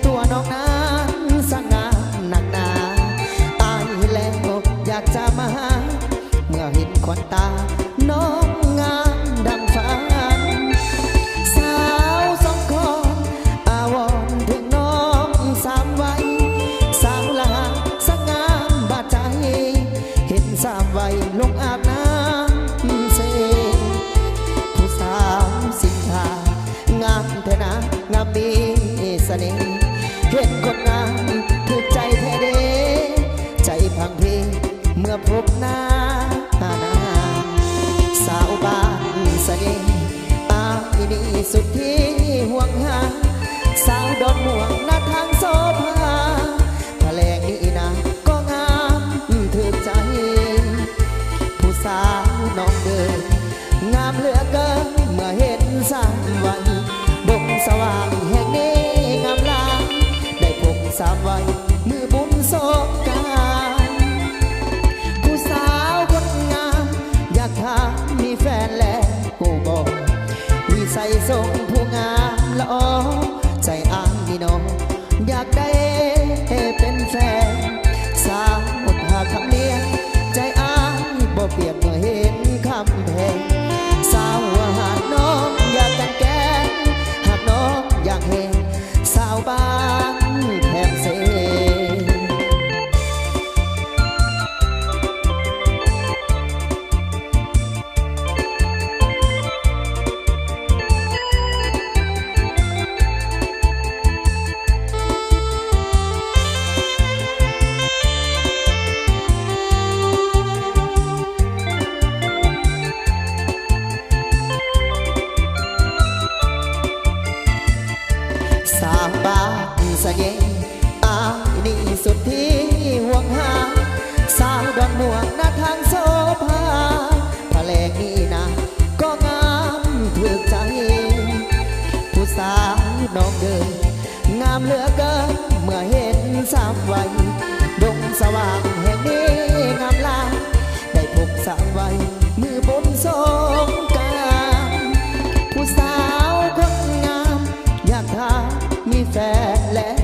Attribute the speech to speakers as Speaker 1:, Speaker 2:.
Speaker 1: ตัวน้องนั้นสง่าหนักหนาอายแล้วอยากจะมาหาเมื่อเห็นขวัญตาน้องงามดังฝันสาวสองคนอาวรณ์ถึงน้องสามวัยสาวลาสง่ามบาดใจเห็นสามวัยลงอาบน้ำเสผู้สาวสินทางามเทนางามมีเสน่ห์เห็นคนงามถูกใจแท้เดใจพังเพเมื่อพบหน้าสาวบ้านเสน่ห์อายนี่สุดที่ห่วงหาสาวดอนม่วงหน้าทางโซภาแถลงนี่นะก็งามถูกใจผู้สาวน้องเดินงามเหลือเกินเมื่อเห็นสามวันดงสว่างแห่งนี้งามลาได้พบสามวันมือบุญสงกรานต์ผู้สาวคนงามอยากถามมีแฟนแล้วกูบอกวิสัยทรงผู้งามละออใจอ้างนี่น้องอยากได้เป็นแฟนสาวพาคำเลี้ยงใจอ้างบ่เปรียบเมื่อเห็นคำแพงสาวหากน้องอยากกันแกงหากน้องอยากเห็นสาวบ้านแถบเซสามบ้านเสน่ห์อายนี่สุดที่ห่วงหาสาวดอนม่วงหน้าทางโซภาแถลงนี่นะก็งามถูกใจผู้สาวน้องเดินงามเหลือเกินเมื่อเห็นสามวัยดงสว่างแห่งนี้งามลาได้พบสามวัยมือบนสงกรานต์ผู้สาวคนงามอยากถามมีแฟนแล้ว